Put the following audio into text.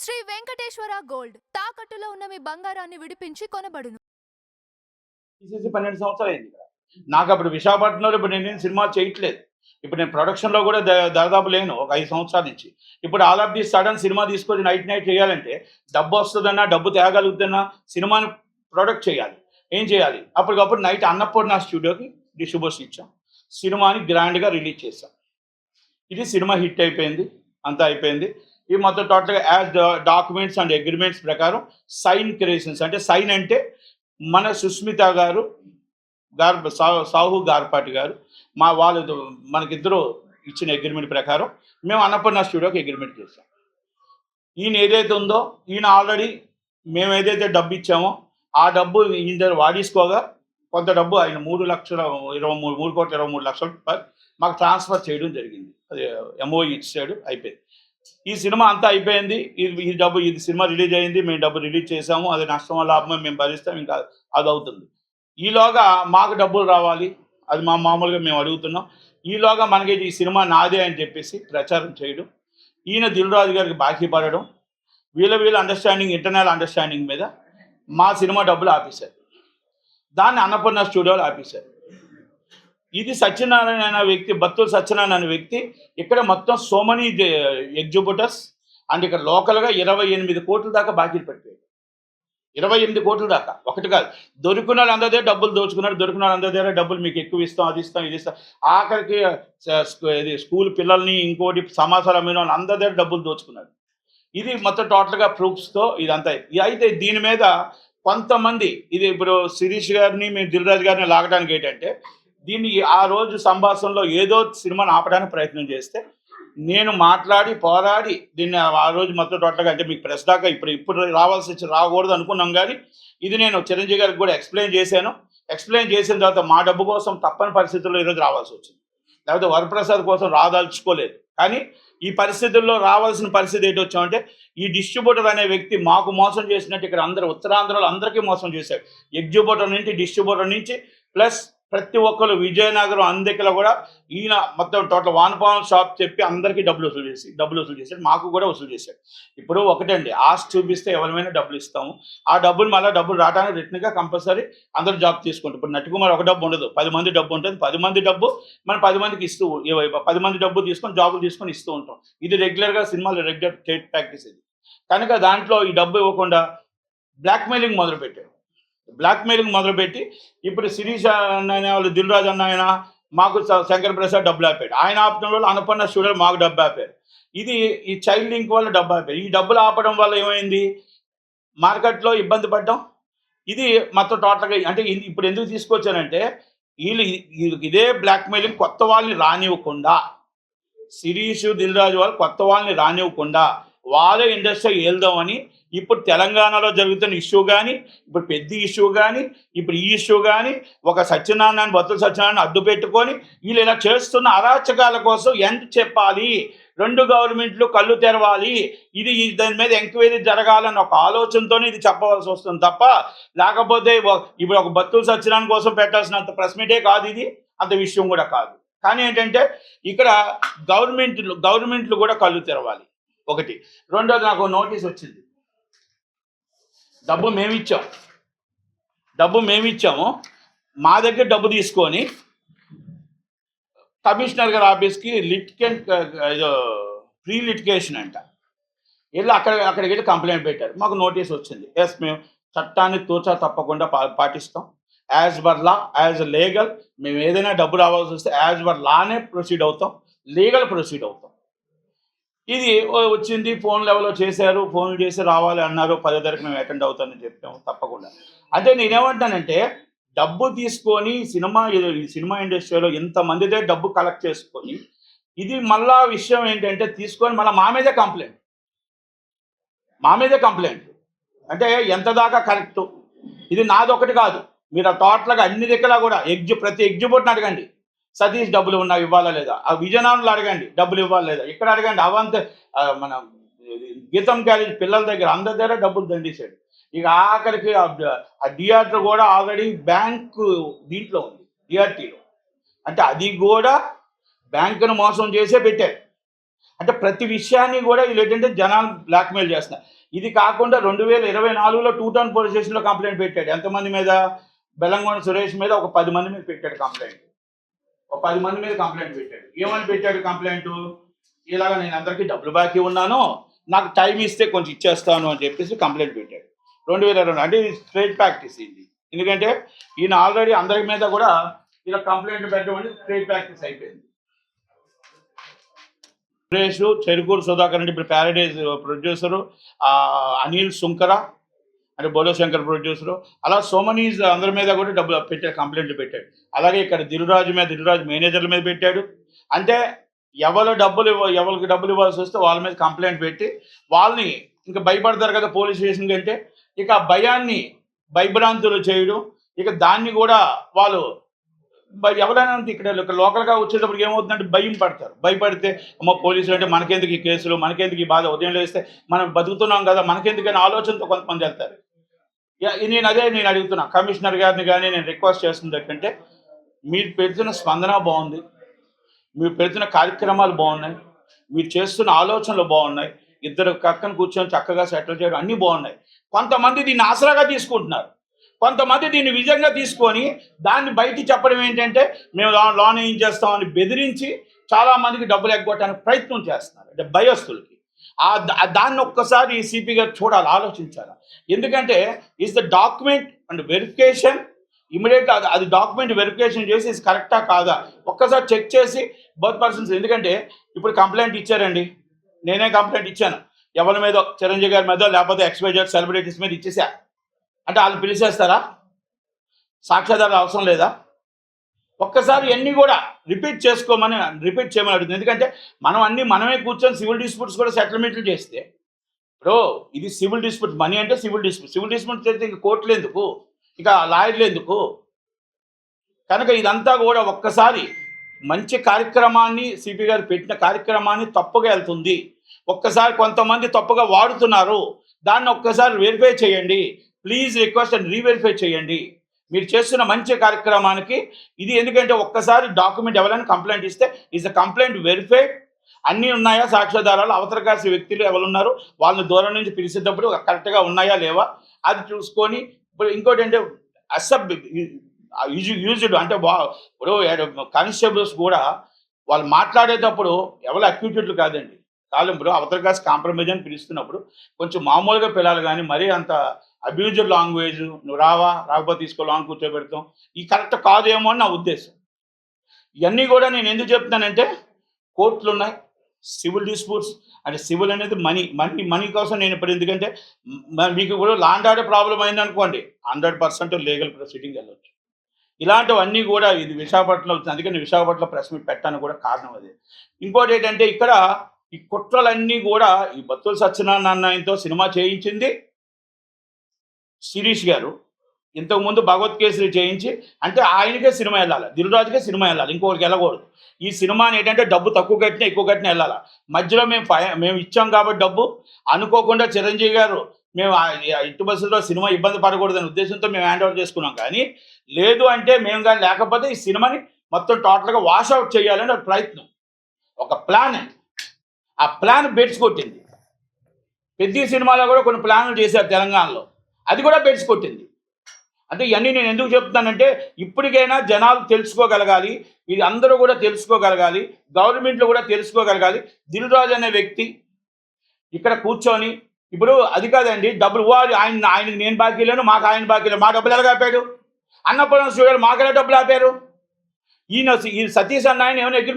Shri Venkateswara gold తాకట్టులో ఉన్న మీ బంగారాన్ని విడిపించి కొనబడును. తీసేసి 12 సంవత్సరాలు అయింది ఇక్కడ. నాకు అప్పుడు విశాఖపట్నంలో ఇప్పుడు నేను సినిమా చేయట్లేదు. ఇప్పుడు నేను ప్రొడక్షన్లో కూడా దాదాపు లేను ఒక 5 సంవత్సరాల నుంచి. ఇప్పుడు all of the sudden cinema తీసుకొని నైట్ చేయాలంటే డబ్బు వస్తుందన్నా, డబ్బు తేగలుగుతున్నా సినిమాని ప్రొడక్ట్ చేయాలి. ఏం చేయాలి? అప్పటికప్పుడు నైట్ అన్నపూర్ణ స్టూడియోకి డిస్ట్రిబ్యూషన్ ఇచ్చాం. సినిమాని గ్రాండ్గా రిలీజ్ చేశాం. ఇది సినిమా హిట్ అయిపోయింది, అంతా అయిపోయింది. ఈ మొత్తం టోటల్గా యాజ్ డాక్యుమెంట్స్ అండ్ అగ్రిమెంట్స్ ప్రకారం సైన్ క్రియేషన్స్, అంటే సైన్ అంటే మన సుస్మిత గారు సాహు గార్పాటి గారు వాళ్ళు మనకిద్దరు ఇచ్చిన అగ్రిమెంట్ ప్రకారం మేము అన్నపూర్ణ స్టూడియోకి అగ్రిమెంట్ చేసాం. ఈయన ఏదైతే ఉందో ఈయన ఆల్రెడీ మేము ఏదైతే డబ్బు ఇచ్చామో ఆ డబ్బు ఈయన దగ్గర వాడేసుకోగా కొంత డబ్బు ఆయన 3,23,23,00,000 మాకు ట్రాన్స్ఫర్ చేయడం జరిగింది. అది ఎంఓఈ ఇచ్చాడు, అయిపోయింది. ఈ సినిమా అంతా అయిపోయింది. ఇది సినిమా రిలీజ్ అయింది, మేము డబ్బు రిలీజ్ చేసాము. అది నష్టం లాభం మేము భరిస్తాం, ఇంకా అది అవుతుంది. ఈలోగా మాకు డబ్బులు రావాలి, అది మామూలుగా మేము అడుగుతున్నాం. ఈలోగా మనకి ఈ సినిమా నాదే అని చెప్పేసి ప్రచారం చేయడం, ఈయన దిల్ రాజు గారికి బాకీ పడడం, వీళ్ళ అండర్స్టాండింగ్, ఇంటర్నల్ అండర్స్టాండింగ్ మీద మా సినిమా డబ్బులు ఆపేశారు. దాన్ని అన్నపూర్ణ స్టూడియోలో ఆపేశారు. ఇది సత్యనారాయణ అనే వ్యక్తి, బత్తుల సత్యనారాయణ అనే వ్యక్తి ఇక్కడ మొత్తం సో మెనీ ఎగ్జిబిటర్స్ అండ్ ఇక్కడ లోకల్గా 28 కోట్ల దాకా బాకీలు పెట్టాడు. 28 కోట్ల దాకా, ఒకటి కాదు. దొరికిన వాళ్ళు అందరి దగ్గర డబ్బులు దోచుకున్నారు. దొరికిన వాళ్ళు అందరి దగ్గర డబ్బులు మీకు ఎక్కువ ఇస్తాం, అది ఇస్తాం, ఇది ఇస్తాం. ఆఖరికి ఇది స్కూల్ పిల్లల్ని, ఇంకోటి సమాచారం అమ్మిన వాళ్ళు అందరి దగ్గర డబ్బులు దోచుకున్నారు. ఇది మొత్తం టోటల్గా ప్రూఫ్స్తో ఇదంతా. అయితే దీని మీద కొంతమంది, ఇది ఇప్పుడు శిరీష్ గారిని, మేము దిల్ రాజు గారిని లాగడానికి ఏంటంటే, దీన్ని ఆ రోజు సంభాషణలో ఏదో సినిమాని ఆపడానికి ప్రయత్నం చేస్తే నేను మాట్లాడి పోరాడి దీన్ని ఆ రోజు మొత్తం టోటల్గా, అంటే మీకు ప్రెస్ దాకా ఇప్పుడు రాకూడదు అనుకున్నాం. కానీ ఇది నేను చిరంజీవి గారికి కూడా ఎక్స్ప్లెయిన్ చేశాను. ఎక్స్ప్లెయిన్ చేసిన తర్వాత మా డబ్బు కోసం తప్పని పరిస్థితుల్లో ఈరోజు రావాల్సి వచ్చింది. లేకపోతే వరప్రసాద్ కోసం రాదలుచుకోలేదు. కానీ ఈ పరిస్థితుల్లో రావాల్సిన పరిస్థితి ఏంటి వచ్చామంటే, ఈ డిస్ట్రిబ్యూటర్ అనే వ్యక్తి మాకు మోసం చేసినట్టు ఇక్కడ అందరూ ఉత్తరాంధ్రలో అందరికీ మోసం చేశాడు. ఎగ్జిబ్యూటర్ నుంచి, డిస్ట్రిబ్యూటర్ నుంచి, ప్లస్ ప్రతి ఒక్కరు విజయనగరం అందరికీ కూడా ఈయన మొత్తం టోటల్ వానపాలెం షాప్ చెప్పి అందరికీ డబ్బులు వసూలు చేశాడు. మాకు కూడా వసూలు చేశాడు. ఇప్పుడు ఒకటండి, ఆస్తి చూపిస్తే ఎవరిమైనా డబ్బులు ఇస్తాము. ఆ డబ్బులు మళ్ళీ డబ్బులు రావడానికి రిటర్న్గా కంపల్సరీ అందరూ జాబ్ తీసుకుంటారు. ఇప్పుడు నటికుమార్ ఒక డబ్బు ఉండదు, 10 మంది డబ్బు ఉంటుంది. 10 మంది డబ్బు మనం 10 మందికి ఇస్తూ, 10 మంది డబ్బు తీసుకొని జాబులు తీసుకొని ఇస్తూ ఉంటాం. ఇది రెగ్యులర్గా సినిమాలు రెగ్యులర్ స్టేట్ ప్రాక్టీస్ ఇది. కనుక దాంట్లో ఈ డబ్బు ఇవ్వకుండా బ్లాక్మెయిలింగ్ మొదలుపెట్టి ఇప్పుడు శిరీష్ అన్న వాళ్ళు, దిల్ రాజు అన్న ఆయన మాకు శంకర్ ప్రసాద్ డబ్బులు ఆపాడు. ఆయన ఆపడం వల్ల అన్నపూర్ణ స్టూడియో మాకు డబ్బు ఆపారు. ఇది ఈ చైల్డ్ లింక్ వల్ల డబ్బు ఆపారు. ఈ డబ్బులు ఆపడం వల్ల ఏమైంది, మార్కెట్లో ఇబ్బంది పడ్డాం. ఇది మొత్తం టోటల్గా, అంటే ఇప్పుడు ఎందుకు తీసుకొచ్చానంటే, ఇదే బ్లాక్మెయిలింగ్ కొత్త వాళ్ళని రానివ్వకుండా, శిరీష్ దిల్ రాజు వాళ్ళు కొత్త వాళ్ళని రానివ్వకుండా వాళ్ళే ఇండస్ట్రీ వెళ్దామని ఇప్పుడు తెలంగాణలో జరుగుతున్న ఇష్యూ కానీ, ఇప్పుడు పెద్ద ఇష్యూ కానీ, ఇప్పుడు ఈ ఇష్యూ కానీ, ఒక సత్యనారాయణ, బత్తుల సత్యనారాయణ అడ్డు పెట్టుకొని వీళ్ళు ఇలా చేస్తున్న అరాచకాల కోసం ఎంత చెప్పాలి, 2 గవర్నమెంట్లు కళ్ళు తెరవాలి, ఇది దాని మీద ఎంక్వైరీ జరగాలని ఒక ఆలోచనతోనే ఇది చెప్పవలసి వస్తుంది తప్ప, లేకపోతే ఇప్పుడు ఒక బత్తుల సత్యనారాయణ కోసం పెట్టాల్సినంత ప్రెస్ మీటే కాదు, ఇది అంత విషయం కూడా కాదు. కానీ ఏంటంటే ఇక్కడ గవర్నమెంట్లు కూడా కళ్ళు తెరవాలి, ఒకటి. రెండోది, నాకు నోటీస్ వచ్చింది. డబ్బు మేమిచ్చాము, మా దగ్గర డబ్బు తీసుకొని కమిషనర్ గారి ఆఫీస్కి ప్రీ లిటికేషన్ అంట వెళ్ళి అక్కడికి వెళ్ళి కంప్లైంట్ పెట్టారు. మాకు నోటీస్ వచ్చింది. ఎస్, మేము చట్టాన్ని తూచా తప్పకుండా పాటిస్తాం. As per law, as legal, మేము ఏదైనా డబ్బు రావాల్సి వస్తే యాజ్ పర్ లానే ప్రొసీడ్ అవుతాం, లీగల్ ప్రొసీడ్ అవుతాం. ఇది వచ్చింది, ఫోన్ లెవెల్లో చేశారు, ఫోన్లు చేసి రావాలి అన్నారు. 10వ తారీఖు మేము అటెండ్ అవుతామని చెప్పాము, తప్పకుండా. అంటే నేనేమంటానంటే, డబ్బు తీసుకొని సినిమా ఇండస్ట్రీలో ఇంతమంది దగ్గర డబ్బు కలెక్ట్ చేసుకొని, ఇది మళ్ళా విషయం ఏంటంటే తీసుకొని మళ్ళీ మా మీదే కంప్లైంట్ అంటే ఎంత దాకా కరెక్టు? ఇది నాదొకటి కాదు, మీరు టోటల్గా అన్ని దగ్గర కూడా ప్రతి ఎగ్జిబిట్ని అడగండి, సతీష్ డబ్బులు ఉన్నా ఇవ్వాలా లేదా, ఆ విజయనగరంలో అడగండి డబ్బులు ఇవ్వాలి లేదా, ఇక్కడ అడగండి అవంత మన గీతం కాలేజ్ పిల్లల దగ్గర అందరి దగ్గర డబ్బులు దండేశాడు. ఇక ఆఖరికి ఆ డిఆర్టీ కూడా ఆల్రెడీ బ్యాంకు దీంట్లో ఉంది, డిఆర్టీలో. అంటే అది కూడా బ్యాంకును మోసం చేసే పెట్టారు. అంటే ప్రతి విషయాన్ని కూడా వీళ్ళు ఏంటంటే జనాలు బ్లాక్మెయిల్ చేస్తున్నారు. ఇది కాకుండా 2024లో 2 టౌన్ పోలీస్ స్టేషన్లో కంప్లైంట్ పెట్టాడు. ఎంతమంది మీద? బెల్లంకొండ సురేష్ మీద ఒక 10 మంది మీద పెట్టాడు కంప్లైంట్. ఒక 10 మంది మీద కంప్లైంట్ పెట్టాడు. ఏమని పెట్టాడు కంప్లైంట్? ఇలాగ నేను అందరికీ డబ్బులు బాకీ ఉన్నాను, నాకు టైం ఇస్తే కొంచెం ఇచ్చేస్తాను అని చెప్పేసి కంప్లైంట్ పెట్టాడు 2022. అంటే ఇది స్ట్రైట్ ప్రాక్టీస్ ఇది. ఎందుకంటే ఈయన ఆల్రెడీ అందరి మీద కూడా ఇలా కంప్లైంట్ పెట్టడం అంటే స్ట్రైట్ ప్రాక్టీస్ అయిపోయింది. సురేష్, చెరుకూరు సుధాకర్ అంటే ఇప్పుడు ప్యారడైజ్ ప్రొడ్యూసరు, అనిల్ సుంకర అంటే బోలో శంకర్ ప్రొడ్యూసరు, అలా సోమనీస్ అందరి మీద కూడా డబ్బులు పెట్టాడు, కంప్లైంట్లు పెట్టాడు. అలాగే ఇక్కడ దిల్రాజు మేనేజర్ల మీద పెట్టాడు. అంటే ఎవరికి డబ్బులు ఇవ్వాల్సి వస్తే వాళ్ళ మీద కంప్లైంట్ పెట్టి వాళ్ళని ఇంకా భయపడతారు కదా పోలీస్ స్టేషన్ కంటే, ఇక భయాన్ని భయభ్రాంతులు చేయడం, ఇక దాన్ని కూడా వాళ్ళు ఎవరైనా ఇక్కడ లోకల్గా వచ్చేటప్పుడు ఏమవుతుందంటే భయం పడతారు. భయపడితే అమ్మ పోలీసులు అంటే మనకెందుకు ఈ కేసులు, మనకెందుకు ఈ బాధ, ఉదయం లేస్తే మనం బతుకుతున్నాం కదా మనకెందుకని ఆలోచనతో కొంతమంది వెళ్తారు. నేను అడుగుతున్నా కమిషనర్ గారిని కానీ నేను రిక్వెస్ట్ చేస్తుంది ఏంటంటే, మీరు పెడుతున్న స్పందన బాగుంది, మీరు పెడుతున్న కార్యక్రమాలు బాగున్నాయి, మీరు చేస్తున్న ఆలోచనలు బాగున్నాయి, ఇద్దరు పక్కన కూర్చొని చక్కగా సెటిల్ చేయడం అన్నీ బాగున్నాయి. కొంతమంది దీన్ని ఆసరాగా తీసుకుంటున్నారు, కొంతమంది దీన్ని విజయంగా తీసుకొని దాన్ని బయటికి చెప్పడం ఏంటంటే మేము లోన్ ఏం చేస్తామని బెదిరించి చాలామందికి డబ్బులు ఎగ్గొట్టడానికి ప్రయత్నం చేస్తున్నారు, అంటే భయస్తులకి. దాన్ని ఒక్కసారి సిపి గారు చూడాలి, ఆలోచించాలి. ఎందుకంటే is the document and verification immediate అది డాక్యుమెంట్ వెరిఫికేషన్ చేసి ఇది కరెక్టా కాదా ఒక్కసారి చెక్ చేసి బోత్ పర్సన్స్. ఎందుకంటే ఇప్పుడు కంప్లైంట్ ఇచ్చారండి, నేనే కంప్లైంట్ ఇచ్చాను, ఎవరి మీద చిరంజీవి గారి మీద లేకపోతే ఎక్స్పైజెడ్ సెలబ్రిటీస్ మీద ఇచ్చేసా అంటే వాళ్ళు పిలిచేస్తారా? సాక్ష్యాధారాలు అవసరం లేదా? ఒక్కసారి అన్నీ కూడా రిపీట్ చేయమని అడుగుతుంది. ఎందుకంటే మనమే కూర్చొని సివిల్ డిస్ప్యూట్స్ కూడా సెటిల్మెంట్లు చేస్తే, ఇప్పుడు ఇది సివిల్ డిస్ప్యూట్, మనీ అంటే సివిల్ డిస్ప్యూట్ చేస్తే ఇంక కోర్టులు ఎందుకు, ఇక లాయర్లు ఎందుకు? కనుక ఇదంతా కూడా ఒక్కసారి మంచి కార్యక్రమాన్ని సిపి గారు పెట్టిన కార్యక్రమాన్ని తప్పుగా వెళ్తుంది, ఒక్కసారి కొంతమంది తప్పుగా వాడుతున్నారు, దాన్ని ఒక్కసారి వెరిఫై చేయండి ప్లీజ్, రిక్వెస్ట్ అండ్ రీవెరిఫై చేయండి మీరు చేస్తున్న మంచి కార్యక్రమానికి ఇది. ఎందుకంటే ఒక్కసారి డాక్యుమెంట్ ఎవరైనా కంప్లైంట్ ఇస్తే ఈజ్ అ కంప్లైంట్ వెరిఫైడ్, అన్నీ ఉన్నాయా సాక్ష్యాధారాలు, అవతల కాసి వ్యక్తులు ఎవరున్నారు వాళ్ళని దూరం నుంచి పిలిచేటప్పుడు కరెక్ట్గా ఉన్నాయా లేవా అది చూసుకొని. ఇప్పుడు ఇంకోటి అంటే యూజ్డ్ అంటే ఇప్పుడు కానిస్టేబుల్స్ కూడా వాళ్ళు మాట్లాడేటప్పుడు ఎవరు అక్యూటెడ్లు కాదండి, కాలంలో అవతల కాసి కాంప్రమైజ్ అని పిలుస్తున్నప్పుడు కొంచెం మామూలుగా పిల్లలు, కానీ మరీ అంత అబ్యూజ్డ్ లాంగ్వేజ్ నువ్వు రాకపోతే తీసుకో లాంగ్ కూర్చోబెడతాం ఈ కరెక్ట్ కాదేమో అని నా ఉద్దేశం. ఇవన్నీ కూడా నేను ఎందుకు చెప్తున్నానంటే కోర్టులు ఉన్నాయి, సివిల్ డిస్ప్యూట్స్ అంటే సివిల్ అనేది మనీ కోసం నేను ఇప్పుడు, ఎందుకంటే మీకు కూడా లాండ్ ఆర్డర్ ప్రాబ్లం అయిందనుకోండి 100% లీగల్ ప్రొసీడింగ్ వెళ్ళొచ్చు. ఇలాంటివన్నీ కూడా ఇది విశాఖపట్నంలో వచ్చింది, అందుకని విశాఖపట్నంలో ప్రెస్ మీట్ పెట్టడానికి కూడా కారణం అదే. ఇంకోటి ఏంటంటే ఇక్కడ ఈ కుట్రలన్నీ కూడా ఈ బత్తుల సత్యనారాయణ ఆయనతో సినిమా చేయించింది శిరీష్ గారు, ఇంతకుముందు భగవత్ కేసరి చేయించి, అంటే ఆయనకే సినిమా వెళ్ళాలి, దిల్రాజుకే సినిమా వెళ్ళాలి, ఇంకొకరికి వెళ్ళకూడదు. ఈ సినిమాని ఏంటంటే డబ్బు తక్కువ కట్టినా ఎక్కువ కట్టినా వెళ్ళాలి. మధ్యలో మేము ఇచ్చాం కాబట్టి డబ్బు అనుకోకుండా చిరంజీవి గారు మేము ఇటు బస్సులో సినిమా ఇబ్బంది పడకూడదనే ఉద్దేశంతో మేము హ్యాండ్ ఓవర్ చేసుకున్నాం. కానీ లేదు అంటే మేము కానీ లేకపోతే ఈ సినిమాని మొత్తం టోటల్గా వాషౌట్ చేయాలని ఒక ప్రయత్నం, ఒక ప్లాన్. ఆ ప్లాన్ బెడ్స్ కొట్టింది. పెద్ద సినిమాలో కూడా కొన్ని ప్లాన్లు చేశారు తెలంగాణలో, అది కూడా బెడ్స్ కొట్టింది. అంటే ఇవన్నీ నేను ఎందుకు చెప్తున్నానంటే ఇప్పటికైనా జనాలు తెలుసుకోగలగాలి, ఇది అందరూ కూడా తెలుసుకోగలగాలి, గవర్నమెంట్లో కూడా తెలుసుకోగలగాలి. దిల్రాజు అనే వ్యక్తి ఇక్కడ కూర్చొని ఇప్పుడు అది కాదండి డబ్బులు ఆయనకి నేను బాకీ లేను, మాకు ఆయన బాకీ లేను, మా డబ్బులు ఎలా ఆపాడు? అన్నపూర్ణ స్టూడియోలు మాకు ఎలా డబ్బులు ఆపారు? ఈ సతీష్ అన్న ఆయన ఏమైనా అగ్రిమెంట్